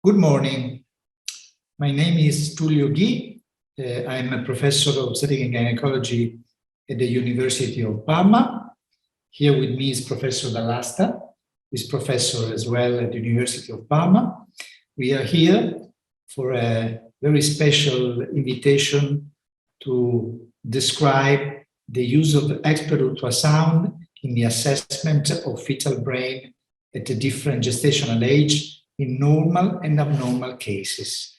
Good morning. My name is Tullio Ghi. I'm a professor of obstetrics and gynecology at the University of Parma. Here with me is Professor Dall'Asta, who is professor as well at the University of Parma. We are here for a very special invitation to describe the use of expert ultrasound in the assessment of fetal brain at a different gestational age in normal and abnormal cases.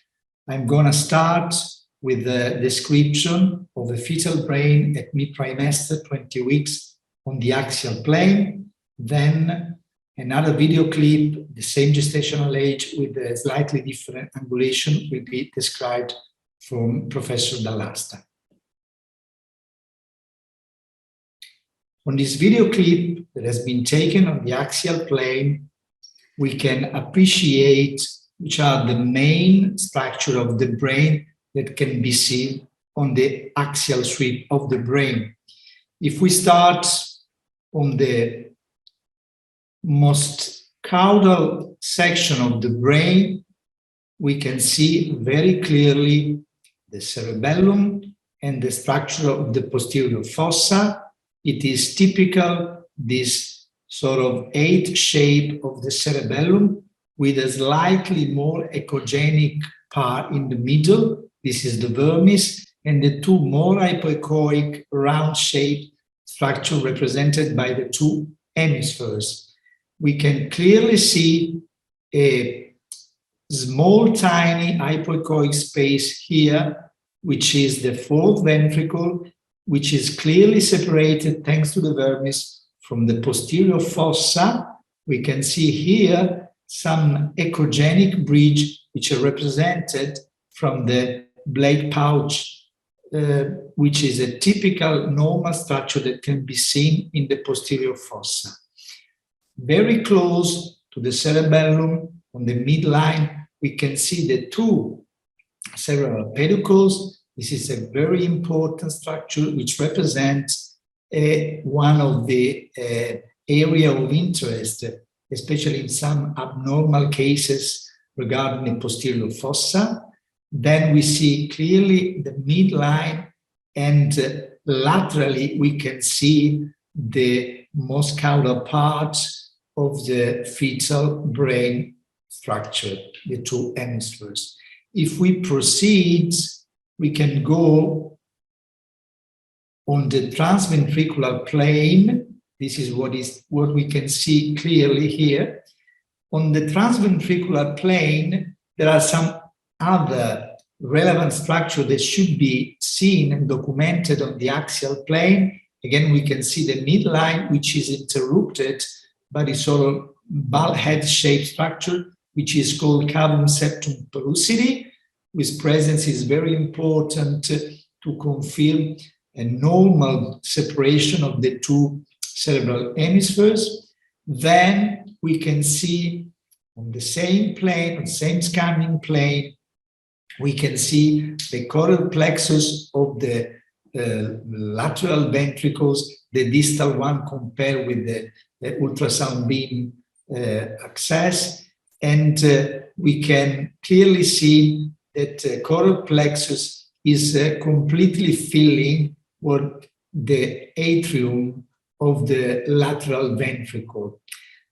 I'm going to start with the description of the fetal brain at mid-trimester, 20 weeks on the axial plane. Then another video clip, the same gestational age with a slightly different angulation, will be described from Professor Dall'Asta. On this video clip that has been taken on the axial plane, we can appreciate which are the main structure of the brain that can be seen on the axial sweep of the brain. If we start on the most caudal section of the brain, we can see very clearly the cerebellum and the structure of the posterior fossa. It is typical, this sort of 8 shape of the cerebellum with a slightly more echogenic part in the middle. This is the vermis, and the two more hypoechoic round-shaped structure represented by the two hemispheres. We can clearly see a small, tiny hypoechoic space here, which is the fourth ventricle, which is clearly separated thanks to the vermis from the posterior fossa. We can see here some echogenic bridge, which are represented from the Blake pouch, which is a typical normal structure that can be seen in the posterior fossa. Very close to the cerebellum, on the midline, we can see the two cerebral pedicles. This is a very important structure which represents one of the area of interest, especially in some abnormal cases regarding the posterior fossa. Then we see clearly the midline, and laterally we can see the most caudal part of the fetal brain structure, the two hemispheres. If we proceed, we can go on the transventricular plane. This is what we can see clearly here. On the transventricular plane, there are some other relevant structure that should be seen and documented on the axial plane. Again, we can see the midline, which is interrupted by the sort of bulkhead-shaped structure, which is called cavum septum pellucidi, whose presence is very important to confirm a normal separation of the two cerebral hemispheres. Then we can see on the same plane, on the same scanning plane, we can see the caudal plexus of the lateral ventricles, the distal one compared with the ultrasound beam access. And we can clearly see that caudal plexus is completely filling what the atrium of the lateral ventricle.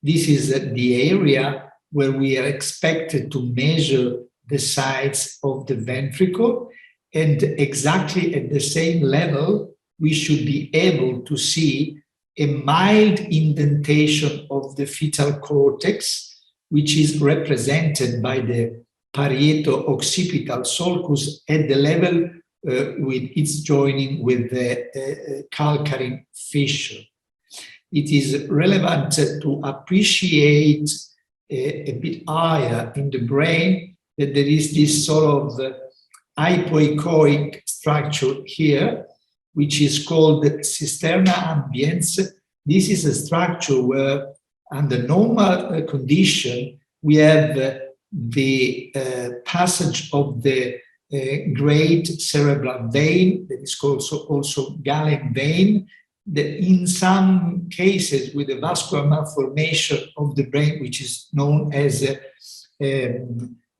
This is the area where we are expected to measure the size of the ventricle, and exactly at the same level, we should be able to see a mild indentation of the fetal cortex, which is represented by the parieto-occipital sulcus at the level with its joining with the calcarine fissure. It is relevant to appreciate a bit higher in the brain that there is this sort of hypoechoic structure here, which is called cisterna ambiens. This is a structure where, under normal condition, we have the passage of the great cerebral vein, that is called also Galen vein, that in some cases with a vascular malformation of the brain, which is known as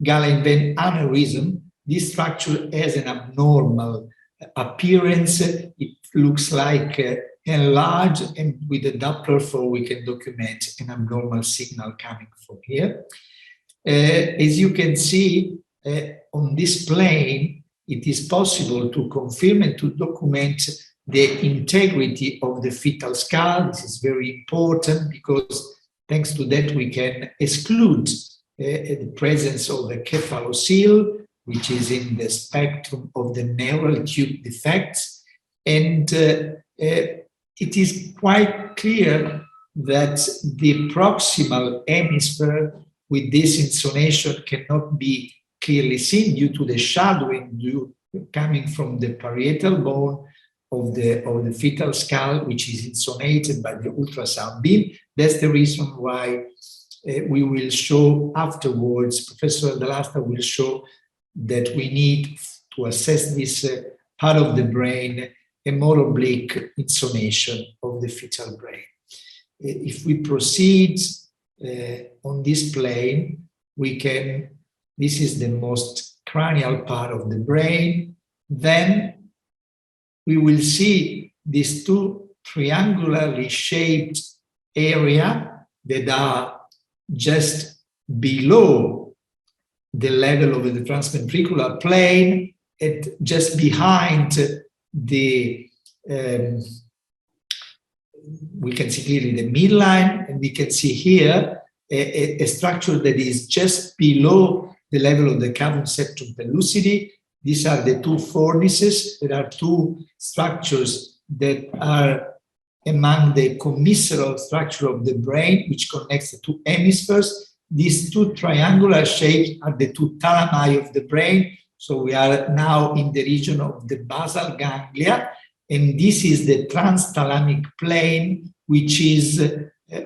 Galen-Venn aneurysm, this structure has an abnormal appearance. It looks like enlarged, and with the Doppler flow we can document an abnormal signal coming from here. As you can see on this plane, it is possible to confirm and to document the integrity of the fetal skull. This is very important because thanks to that we can exclude the presence of the cephalocele, which is in the spectrum of the neural tube defects. And it is quite clear that the proximal hemisphere with this insonation cannot be clearly seen due to the shadowing coming from the parietal bone of the fetal skull, which is insonated by the ultrasound beam. That's the reason why we will show afterwards, Professor Dall'Asta will show that we need to assess this part of the brain, a more oblique insonation of the fetal brain. If we proceed on this plane, this is the most cranial part of the brain, then we will see these two triangularly shaped areas that are just below the level of the transventricular plane, and just behind the, we can see clearly the midline, and we can see here a structure that is just below the level of the cavum septum pellucidi. These are the two fornices. There are two structures that are among the commissural structure of the brain, which connects the two hemispheres. These two triangular shapes are the two thalami of the brain. So we are now in the region of the basal ganglia, and this is the transthalamic plane, which is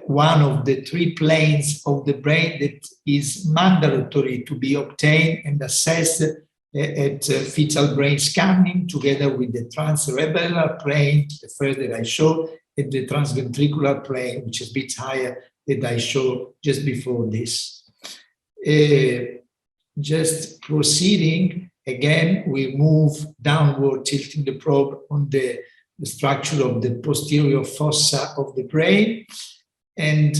one of the three planes of the brain that is mandatory to be obtained and assessed at fetal brain scanning, together with the transcerebellar plane, the first that I showed, and the transventricular plane, which is a bit higher, that I showed just before this. Just proceeding, again, we move downward, tilting the probe on the structure of the posterior fossa of the brain. And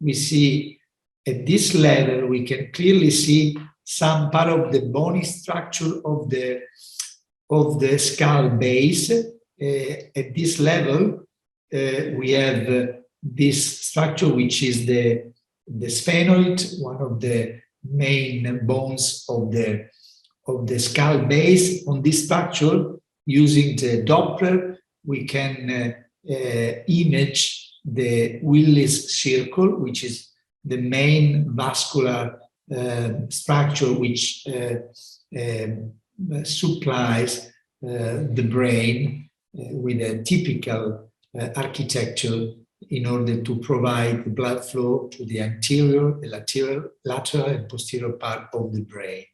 we see at this level, we can clearly see some part of the bony structure of the skull base. At this level, we have this structure, which is the sphenoid, one of the main bones of the skull base. On this structure, using the Doppler, we can image the Willis circle, which is the main vascular structure which supplies the brain with a typical architecture in order to provide blood flow to the anterior, the lateral and posterior part of the brain.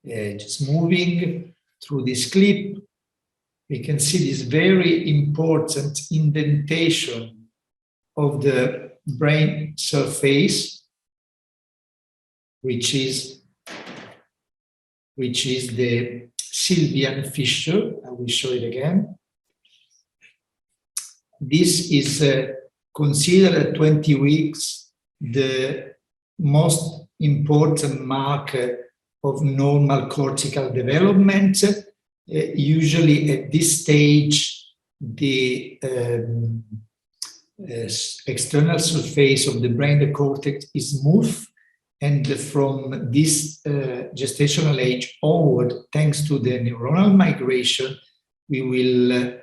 Just moving through this clip, we can see this very important indentation of the brain surface, which is the Sylvian fissure. I will show it again. This is considered at 20 weeks the most important marker of normal cortical development. Usually at this stage, the external surface of the brain, the cortex, is smooth, and from this gestational age onward, thanks to the neuronal migration, we will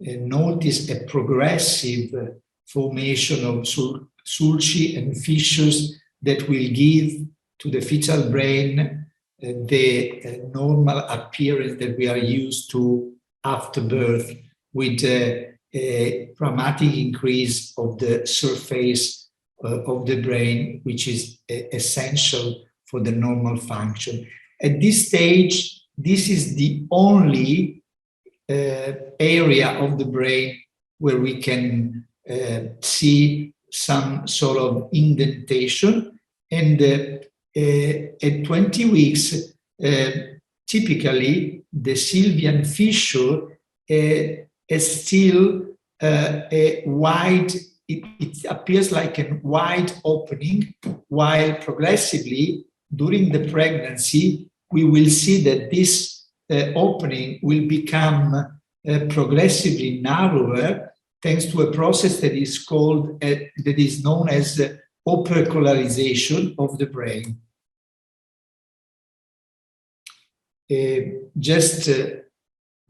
notice a progressive formation of sulci and fissures that will give to the fetal brain the normal appearance that we are used to after birth, with a dramatic increase of the surface of the brain, which is essential for the normal function. At this stage, this is the only area of the brain where we can see some sort of indentation. And at 20 weeks, typically the sylvian fissure is still a wide, it appears like a wide opening, while progressively during the pregnancy, we will see that this opening will become progressively narrower thanks to a process that is called, that is known as opercularization of the brain. Just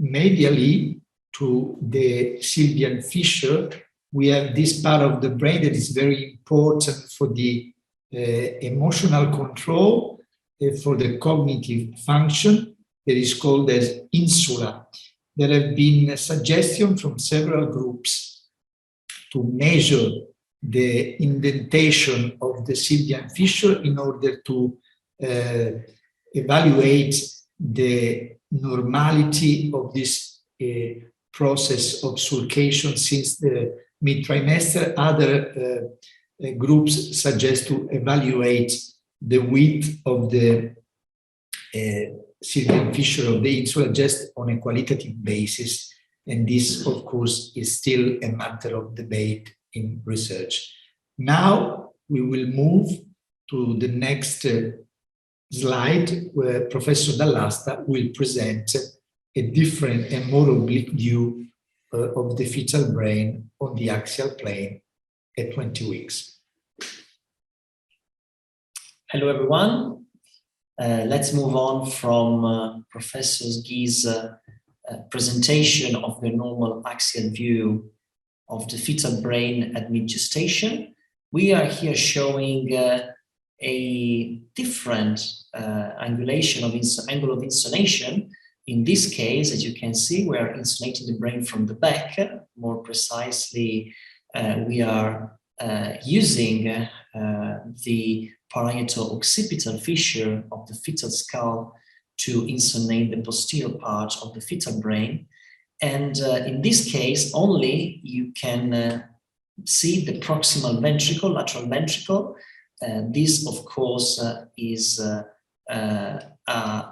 medially to the sylvian fissure, we have this part of the brain that is very important for the emotional control, for the cognitive function, that is called as insula. There have been suggestions from several groups to measure the indentation of the sylvian fissure in order to evaluate the normality of this process of sulcation since the mid-trimester. Other groups suggest to evaluate the width of the sylvian fissure of the insula just on a qualitative basis. And this, of course, is still a matter of debate in research. Now we will move to the next slide, where Professor Dall'Asta will present a different and more oblique view of the fetal brain on the axial plane at 20 weeks. Hello, everyone. Let's move on from Professor Ghi's presentation of the normal axial view of the fetal brain at mid-gestation. We are here showing a different angle of insonation. In this case, as you can see, we are insonating the brain from the back. More precisely, we are using the parieto-occipital fissure of the fetal skull to insonate the posterior part of the fetal brain. And in this case, only you can see the proximal ventricle, lateral ventricle. This, of course, is a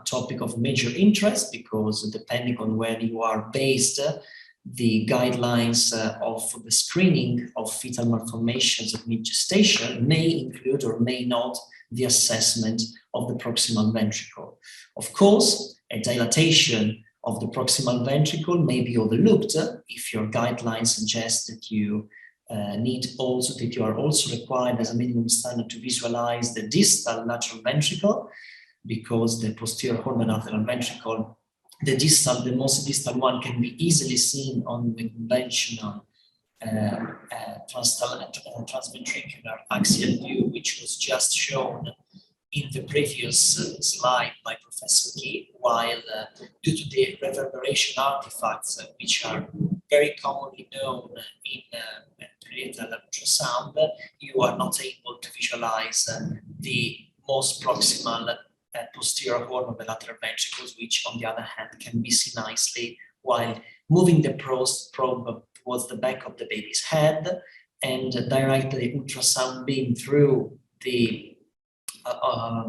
topic of major interest because depending on where you are based, the guidelines of the screening of fetal malformations at mid-gestation may include or may not the assessment of the proximal ventricle. Of course, a dilatation of the proximal ventricle may be overlooked if your guidelines suggest that you you are also required as a minimum standard to visualize the distal lateral ventricle, because the posterior horn and lateral ventricle, the most distal one, can be easily seen on the conventional transventricular axial view, which was just shown in the previous slide by Professor Ghi, while due to the reverberation artifacts, which are very commonly known in prenatal ultrasound, you are not able to visualize the most proximal posterior horn of the lateral ventricles, which on the other hand can be seen nicely while moving the probe towards the back of the baby's head and direct the ultrasound beam through the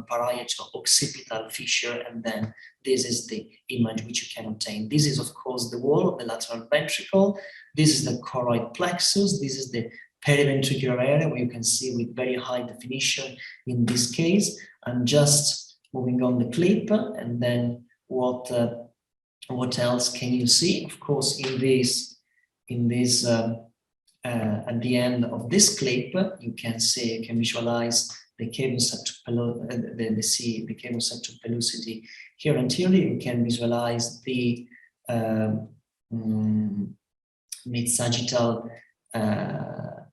parieto-occipital fissure, and then this is the image which you can obtain. This is, of course, the wall of the lateral ventricle. This is the choroid plexus. This is the periventricular area, where you can see with very high definition in this case. I'm just moving on the clip, and then what else can you see? Of course, at the end of this clip, you can visualize the cavum septum pellucity here anteriorly. You can visualize the mid-sagittal, the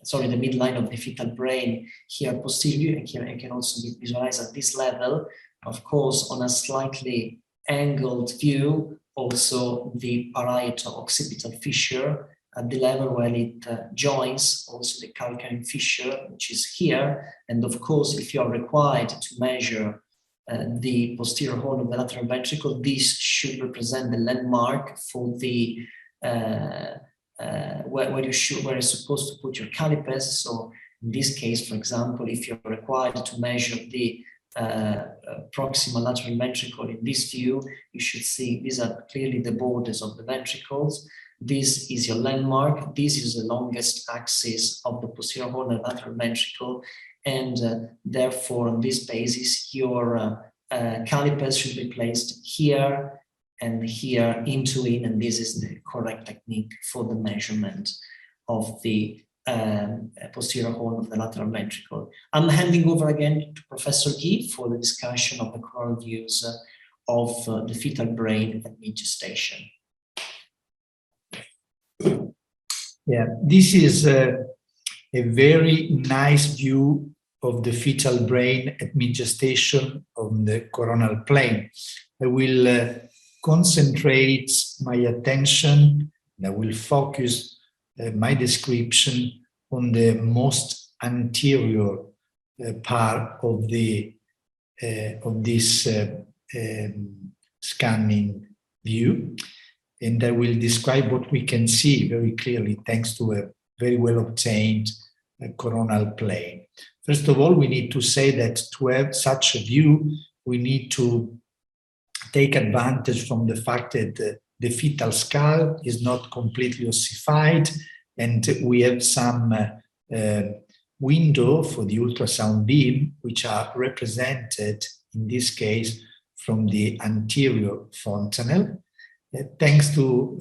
midline of the fetal brain here posterior, and here it can also be visualized at this level. Of course, on a slightly angled view, also the parieto-occipital fissure at the level where it joins also the calcaneal fissure, which is here. And of course, if you are required to measure the posterior horn of the lateral ventricle, this should represent the landmark for the where you're supposed to put your calipers. So In this case, for example, if you're required to measure the proximal lateral ventricle in this view, you should see these are clearly the borders of the ventricles. This is your landmark. This is the longest axis of the posterior horn and lateral ventricle, and therefore, on this basis, your calipers should be placed here and here into it, and this is the correct technique for the measurement of the posterior horn of the lateral ventricle. I'm handing over again to Professor Guy for the discussion of the coronal views of the fetal brain at mid-gestation. Yeah, this is a very nice view of the fetal brain at mid-gestation on the coronal plane. I will concentrate my attention, and I will focus my description on the most anterior part of the of this scanning view, and I will describe what we can see very clearly thanks to a very well obtained coronal plane. First of all, we need to say that to have such a view, we need to take advantage from the fact that the fetal skull is not completely ossified, and we have some window for the ultrasound beam, which are represented in this case from the anterior fontanelle. Thanks to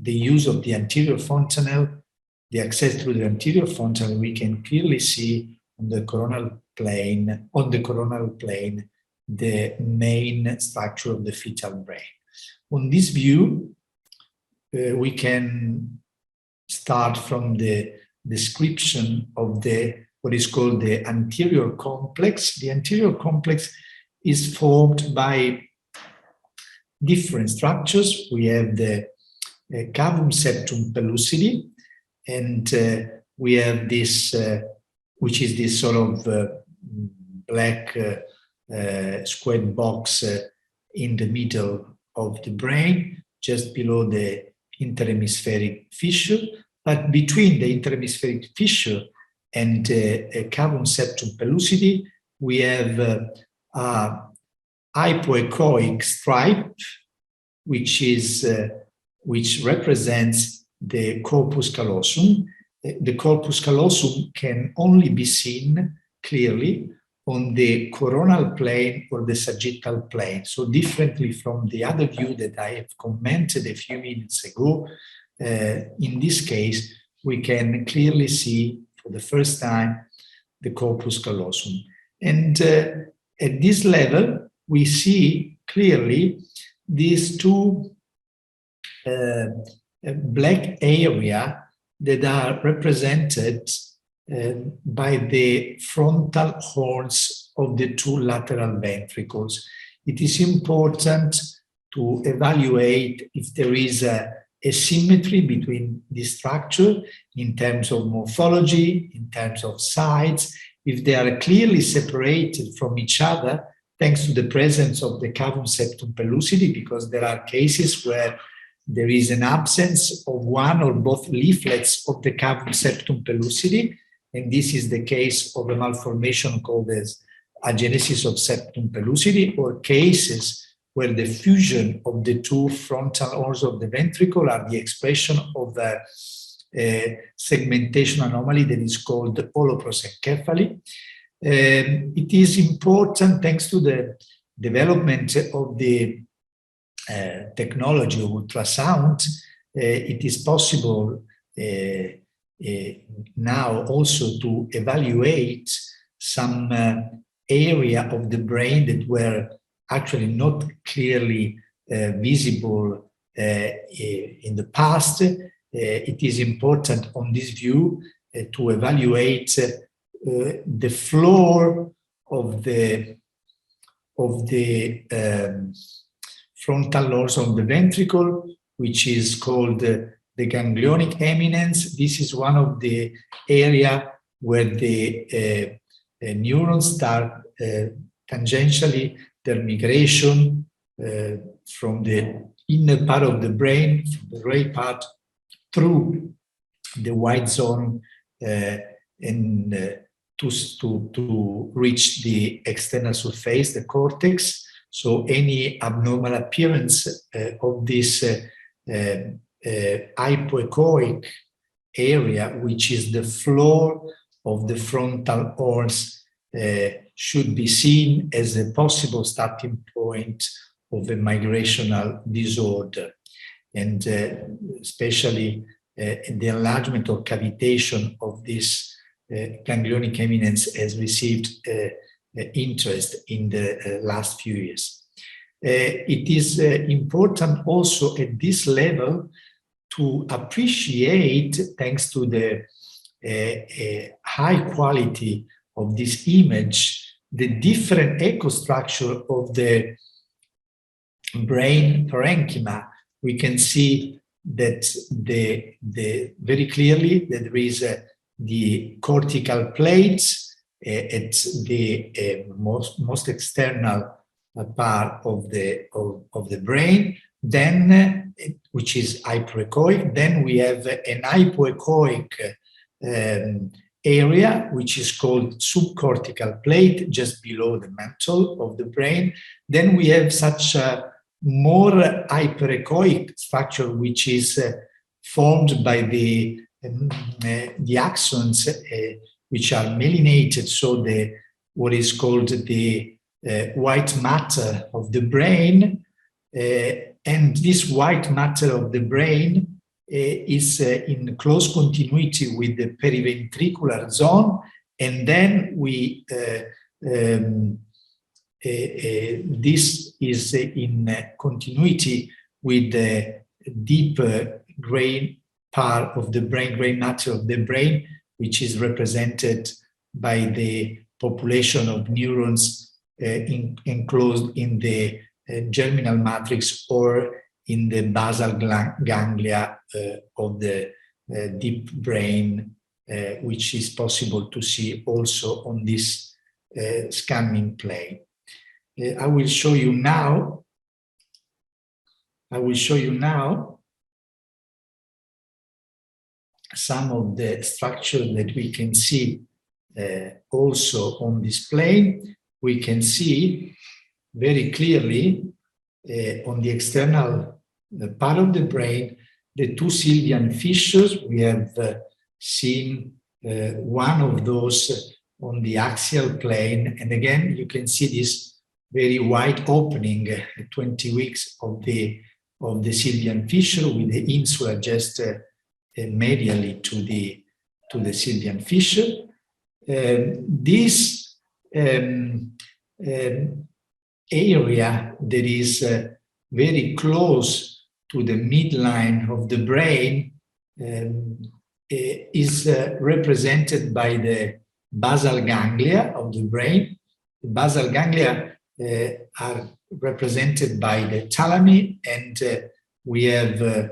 the use of the anterior fontanelle, the access through the anterior fontanelle, we can clearly see on the coronal plane, the main structure of the fetal brain. On this view, we can start from the description of what is called the anterior complex. The anterior complex is formed by different structures. We have the cavum septum pellucidi, and we have this, which is this sort of black square box in the middle of the brain, just below the interhemispheric fissure. But between the interhemispheric fissure and cavum septum pellucidi, we have a hypoechoic stripe, which represents the corpus callosum. The corpus callosum can only be seen clearly on the coronal plane or the sagittal plane. So differently from the other view that I have commented a few minutes ago, in this case, we can clearly see for the first time the corpus callosum. And at this level, we see clearly these two black area that are represented by the frontal horns of the two lateral ventricles. It is important to evaluate if there is a symmetry between this structure in terms of morphology, in terms of size, if they are clearly separated from each other thanks to the presence of the cavum septum pellucidi, because there are cases where there is an absence of one or both leaflets of the cavum septum pellucidi, and this is the case of a malformation called as agenesis of septum pellucidi, or cases where the fusion of the two frontal horns of the ventricle are the expression of a segmentation anomaly that is called holoprosencephaly. It is important, thanks to the development of the technology of ultrasound, it is possible now also to evaluate some area of the brain that were actually not clearly visible in the past. It is important on this view to evaluate the floor of the frontal lobes of the ventricle, which is called the ganglionic eminence. This is one of the area where the neurons start tangentially their migration from the inner part of the brain, from the gray part, through the white zone and to reach the external surface, the cortex. So any abnormal appearance of this hypoechoic area, which is the floor of the frontal horns, should be seen as a possible starting point of a migrational disorder. And especially the enlargement or cavitation of this ganglionic eminence has received interest in the last few years. It is important also at this level to appreciate, thanks to the high quality of this image, the different echo structure of the brain parenchyma. We can see that very clearly that there is the cortical plates at the most external part of the brain, then which is hyperechoic. Then we have an hypoechoic area, which is called subcortical plate, just below the mantle of the brain. Then we have such a more hyperechoic structure, which is formed by the axons, which are myelinated. So what is called the white matter of the brain, and this white matter of the brain is in close continuity with the periventricular zone, and then we this is in continuity with the deep gray part of the brain, gray matter of the brain, which is represented by the population of neurons enclosed in the germinal matrix or in the basal ganglia of the deep brain, which is possible to see also on this scanning plane. I will show you now some of the structure that we can see also on this plane. We can see very clearly on the external part of the brain the two Sylvian fissures. We have seen one of those on the axial plane, and again you can see this very wide opening at 20 weeks of the Sylvian fissure, with the insula just medially to the Sylvian fissure. This area that is very close to the midline of the brain is represented by the basal ganglia of the brain. The basal ganglia are represented by the thalami, and we have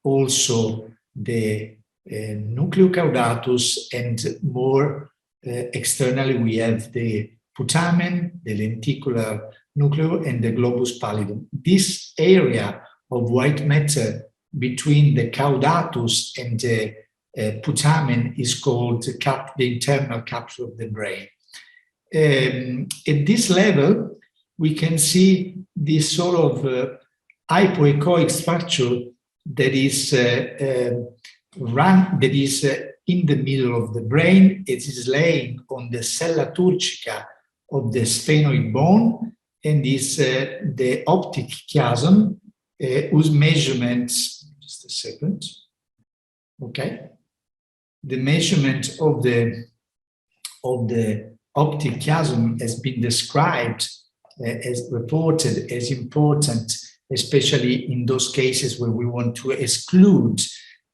also the nucleo caudatus, and more externally we have the putamen, the lenticular nucleo, and the globus pallidum. This area of white matter between the caudatus and the putamen is called the internal capsule of the brain. At this level, we can see this sort of hypoechoic structure that is in the middle of the brain. It is laying on the sella turcica of the sphenoid bone, and is the optic chiasm whose measurements, just a second, okay, the measurement of the optic chiasm has been described as reported as important, especially in those cases where we want to exclude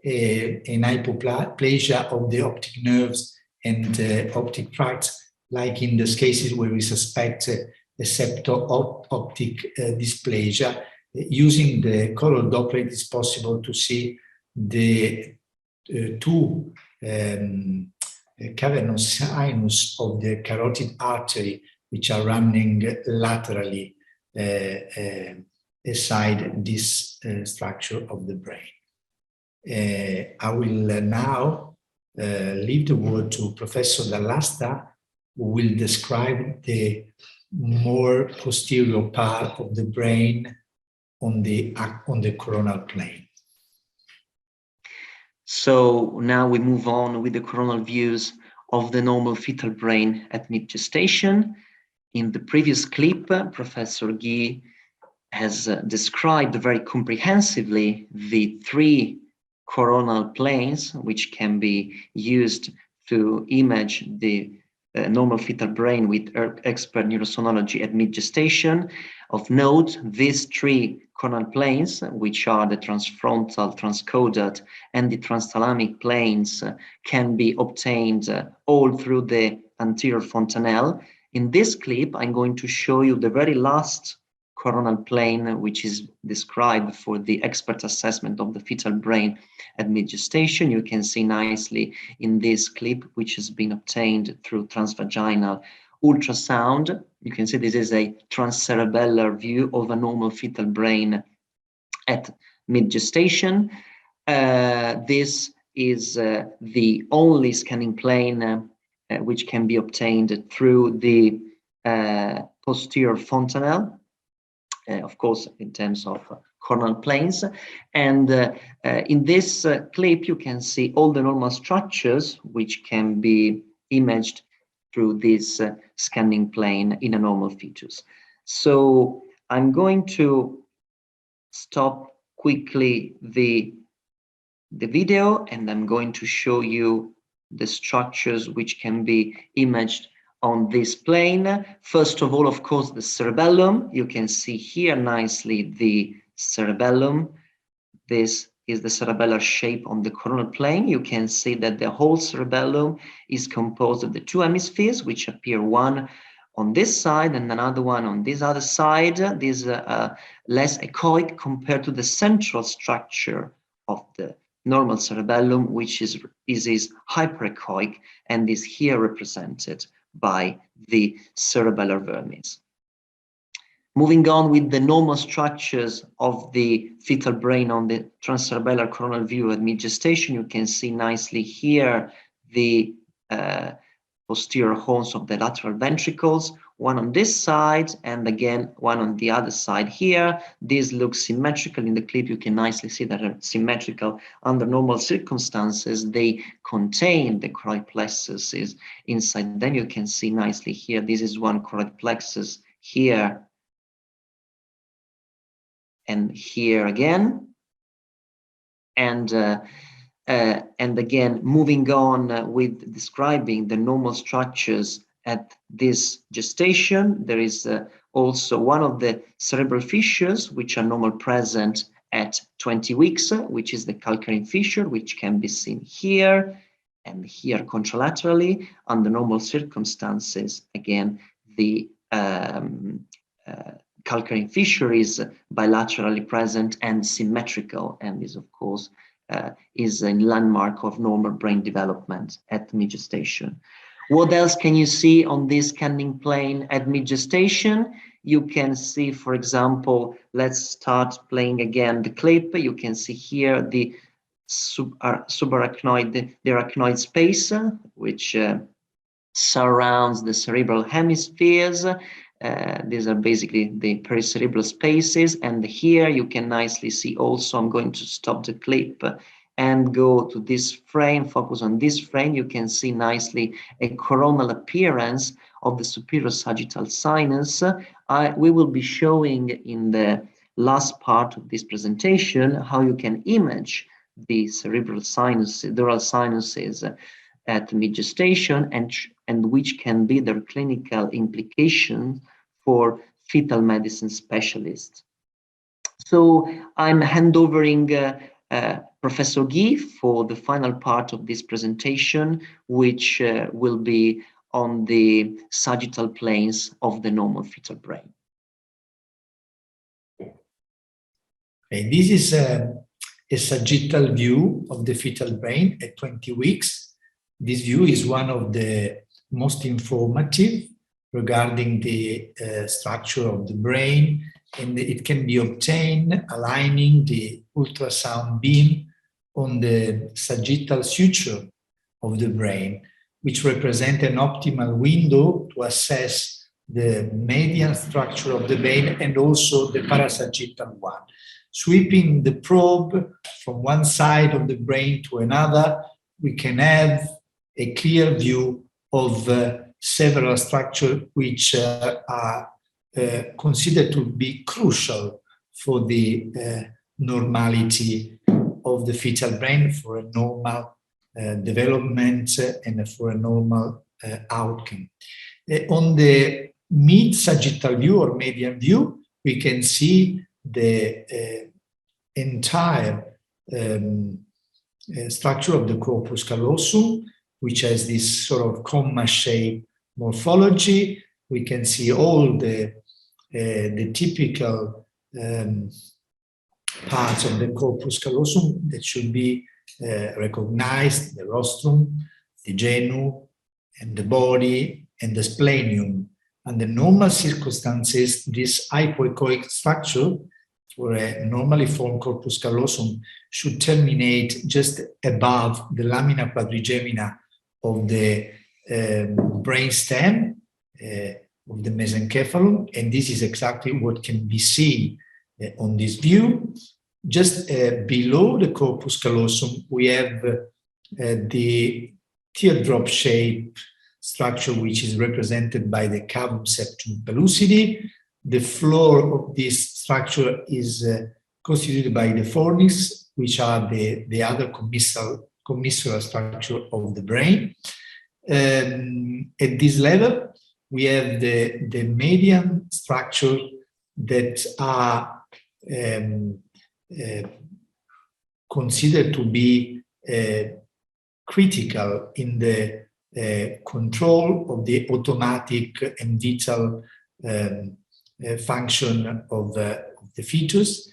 an hypoplasia of the optic nerves and optic tracts, like in those cases where we suspect a septo-optic dysplasia. Using the color Doppler, it is possible to see the two cavernous sinus of the carotid artery, which are running laterally aside this structure of the brain. I will now leave the word to Professor Dall'Asta, who will describe the more posterior part of the brain on the coronal plane. So now we move on with the coronal views of the normal fetal brain at mid-gestation. In the previous clip, Professor Guy has described very comprehensively the three coronal planes which can be used to image the normal fetal brain with expert neurosonology at mid-gestation. Of note, these three coronal planes, which are the transfrontal, transcaudate, and the transthalamic planes, can be obtained all through the anterior fontanelle. In this clip, I'm going to show you the very last coronal plane, which is described for the expert assessment of the fetal brain at mid-gestation. You can see nicely in this clip, which has been obtained through transvaginal ultrasound. You can see this is a transcerebellar view of a normal fetal brain at mid-gestation. This is the only scanning plane which can be obtained through the posterior fontanelle. Of course, in terms of coronal planes. And in this clip, you can see all the normal structures which can be imaged through this scanning plane in a normal fetus. So I'm going to stop quickly the video, and I'm going to show you the structures which can be imaged on this plane. First of all, of course, the cerebellum. You can see here nicely the cerebellum. This is the cerebellar shape on the coronal plane. You can see that the whole cerebellum is composed of the two hemispheres, which appear one on this side and another one on this other side. This is less echoic compared to the central structure of the normal cerebellum, which is hyperechoic and is here represented by the cerebellar vermis. Moving on with the normal structures of the fetal brain on the transcerebellar coronal view at mid-gestation, you can see nicely here the posterior horns of the lateral ventricles, one on this side and again one on the other side here. This looks symmetrical in the clip. You can nicely see that are symmetrical under normal circumstances. They contain the choroid plexuses inside them. You can see nicely here, this is one choroid plexus here and here again. And again, moving on with describing the normal structures at this gestation, there is also one of the cerebral fissures which are normal present at 20 weeks, which is the calcarine fissure, which can be seen here and here contralaterally. Under normal circumstances, again, the calcarine fissure is bilaterally present and symmetrical, and is, of course, is a landmark of normal brain development at mid-gestation. What else can you see on this scanning plane at mid-gestation? You can see, for example, let's start playing again the clip. You can see here the subarachnoid, the arachnoid space, which surrounds the cerebral hemispheres. These are basically the pericerebral spaces, and here you can nicely see also, I'm going to stop the clip and go to this frame, focus on this frame. You can see nicely a coronal appearance of the superior sagittal sinus. We will be showing in the last part of this presentation how you can image the cerebral sinuses, dural sinuses at mid-gestation, and which can be their clinical implications for fetal medicine specialists. So I'm handovering Professor Guy for the final part of this presentation, which will be on the sagittal planes of the normal fetal brain. Okay, this is a sagittal view of the fetal brain at 20 weeks. This view is one of the most informative regarding the structure of the brain, and it can be obtained aligning the ultrasound beam on the sagittal suture of the brain, which represent an optimal window to assess the median structure of the brain and also the parasagittal one. Sweeping the probe from one side of the brain to another, we can have a clear view of several structures which are considered to be crucial for the normality of the fetal brain, for a normal development and for a normal outcome. On the mid-sagittal view or median view, we can see the entire structure of the corpus callosum, which has this sort of comma-shaped morphology. We can see all the typical parts of the corpus callosum that should be recognized: the rostrum, the genu, and the body, and the splenium. Under normal circumstances, this hypoechoic structure for a normally formed corpus callosum should terminate just above the lamina quadrigemina of the brainstem of the mesencephalon, and this is exactly what can be seen on this view. Just below the corpus callosum, we have the teardrop-shaped structure, which is represented by the cavum septum pellucidi. The floor of this structure is constituted by the fornix, which are the other commissural structure of the brain. At this level, we have the median structure that are considered to be critical in the control of the automatic and vital function of the fetus.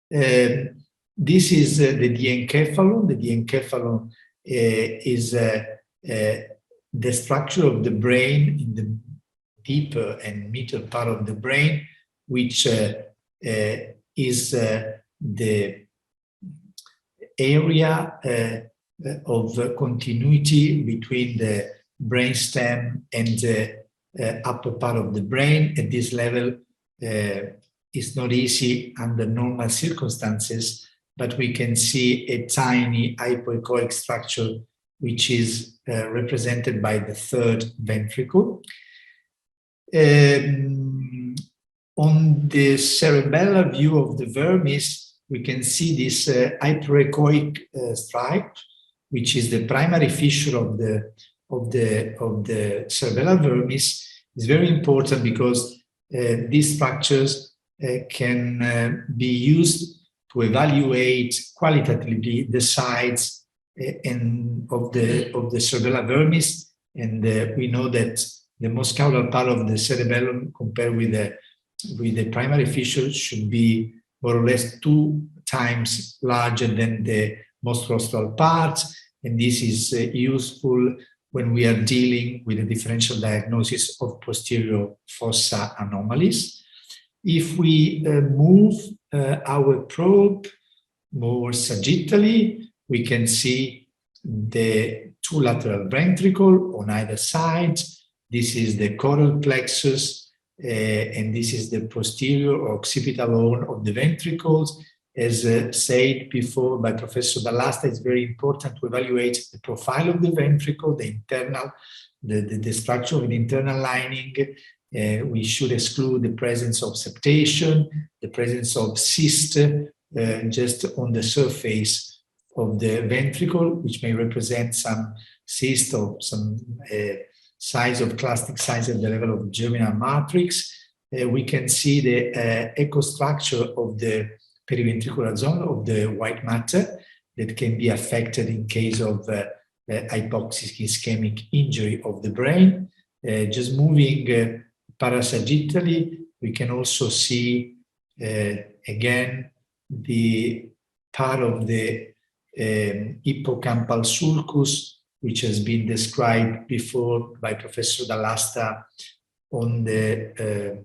This is the diencephalon. The diencephalon is the structure of the brain in the deeper and middle part of the brain, which is the area of continuity between the brainstem and the upper part of the brain. At this level, it's not easy under normal circumstances, but we can see a tiny hypoechoic structure which is represented by the third ventricle. On the cerebellar view of the vermis, we can see this hyperechoic stripe, which is the primary fissure of the cerebellar vermis. Is very important because these structures can be used to evaluate qualitatively the size of the cerebellar vermis, and we know that the most caudal part of the cerebellum compared with the primary fissure should be more or less 2 times larger than the most rostral parts, and this is useful when we are dealing with a differential diagnosis of posterior fossa anomalies. If we move our probe more sagittally, we can see the 2 lateral ventricles on either side. This is the caudal plexus, and this is the posterior or occipital horn of the ventricles. As said before by Professor Dall'Asta, it's very important to evaluate the profile of the ventricle, the internal, the structure of the internal lining. We should exclude the presence of septation, the presence of cyst just on the surface of the ventricle, which may represent some cyst or some size of clastic size at the level of the germinal matrix. We can see the echo structure of the periventricular zone of the white matter that can be affected in case of hypoxic ischemic injury of the brain. Just moving parasagittally, we can also see again the part of the hippocampal sulcus, which has been described before by Professor Dall'Asta on the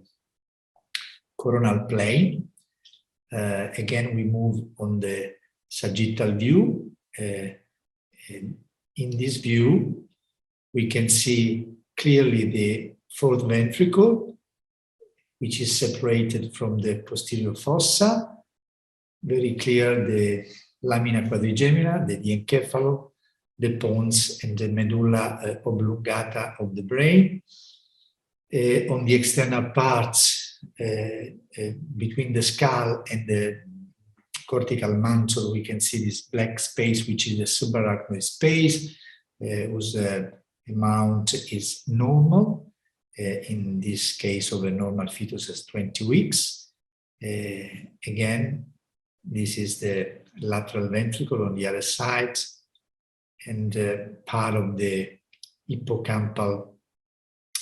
coronal plane. Again, we move on the sagittal view, And in this view, we can see clearly the fourth ventricle, which is separated from the posterior fossa. Very clear the lamina quadrigemina, the diencephalon, the pons, and the medulla oblongata of the brain. On the external parts, between the skull and the cortical mantle, we can see this black space, which is the subarachnoid space, whose amount is normal. In this case of a normal fetus is 20 weeks. Again, this is the lateral ventricle on the other side, and part of the hippocampal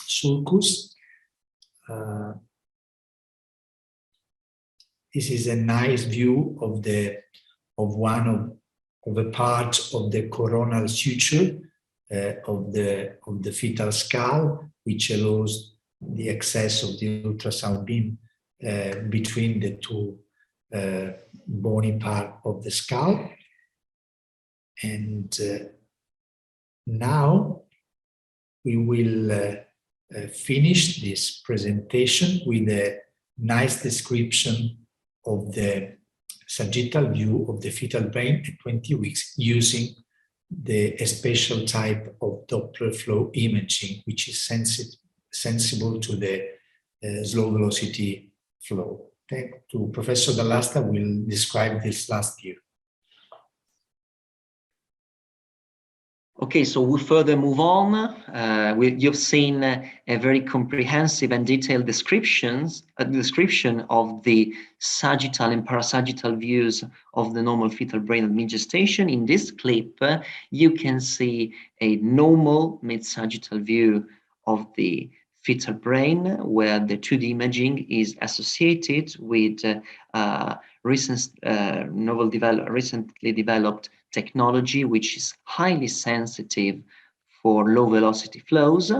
sulcus. This is a nice view of a part of the coronal suture of the fetal skull, which allows the access of the ultrasound beam between the two bony part of the skull. And now we will finish this presentation with a nice description of the sagittal view of the fetal brain at 20 weeks using a special type of Doppler flow imaging, which is sensible to the slow velocity flow. Thank you. Professor Dall'Asta will describe this last view. Okay, so we further move on. You've seen a very comprehensive and detailed description of the sagittal and parasagittal views of the normal fetal brain at mid-gestation. In this clip, you can see a normal mid-sagittal view of the fetal brain, where the 2D imaging is associated with recently developed technology, which is highly sensitive for low velocity flows.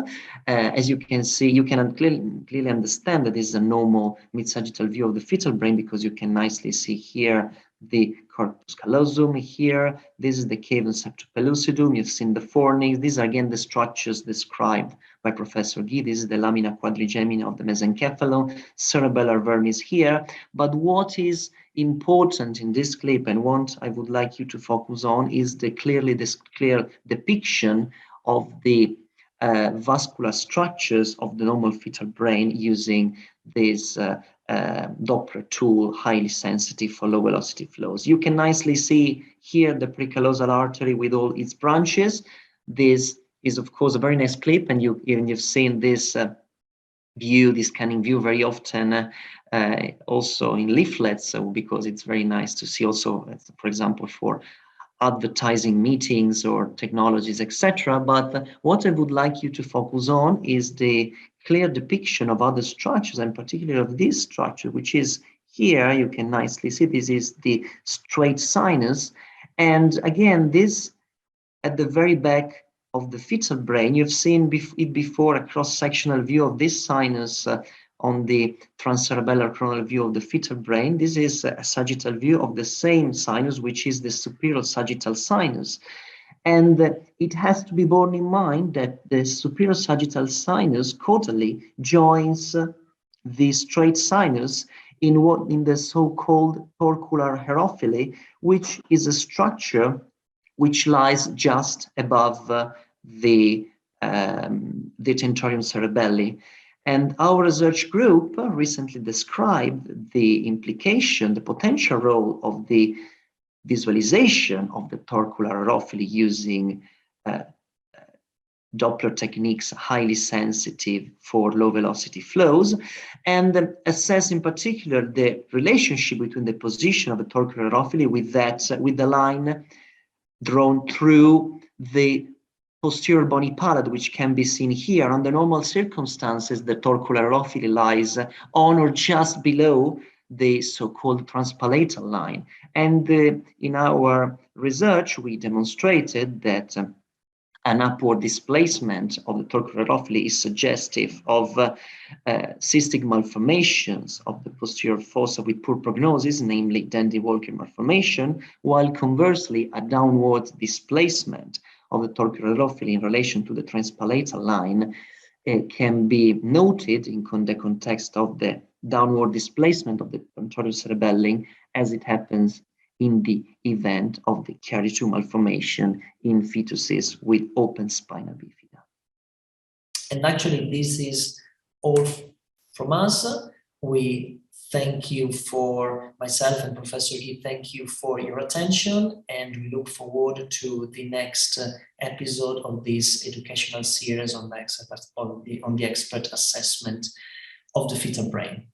As you can see, you can clearly understand that this is a normal mid-sagittal view of the fetal brain, because you can nicely see here the corpus callosum here. This is the cavum septopellucidum. You've seen the fornix. These are again the structures described by Professor Guy. This is the lamina quadrigemina of the mesencephalon, cerebellar vermis here. But what is important in this clip, and what I would like you to focus on, is the clear depiction of the vascular structures of the normal fetal brain using this Doppler tool, highly sensitive for low velocity flows. You can nicely see here the precallosal artery with all its branches. This is of course a very nice clip, and you've seen this view, this scanning view, very often also in leaflets, because it's very nice to see also, for example, for advertising meetings or technologies, etc. But what I would like you to focus on is the clear depiction of other structures, and particularly of this structure, which is here. You can nicely see this is the straight sinus. And again, this at the very back of the fetal brain, you've seen it before, a cross-sectional view of this sinus on the transcerebellar coronal view of the fetal brain. This is a sagittal view of the same sinus, which is the superior sagittal sinus. And it has to be borne in mind that the superior sagittal sinus caudally joins the straight sinus in the so-called torcular herophily, which is a structure which lies just above the tentorium cerebelli. And our research group recently described the implication, the potential role of the visualization of the torcular herophily using Doppler techniques, highly sensitive for low velocity flows, and assess in particular the relationship between the position of the torcular herophily with the line drawn through the posterior bony palate, which can be seen here. Under normal circumstances, the torcular herophily lies on or just below the so-called transpalatal line. And in our research, we demonstrated that an upward displacement of the torcularofili is suggestive of cystic malformations of the posterior fossa with poor prognosis, namely Dandy-Walker malformation, while conversely a downward displacement of the torcularofili in relation to the transpalatal line can be noted in the context of the downward displacement of the anterior cerebelling as it happens in the event of the carriage 2 malformation in fetuses with open spina bifida. And actually, this is all from us. We thank you for myself and Professor Guy, thank you for your attention, and we look forward to the next episode of this educational series on the expert assessment of the fetal brain.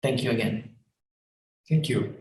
Thank you again. Thank you.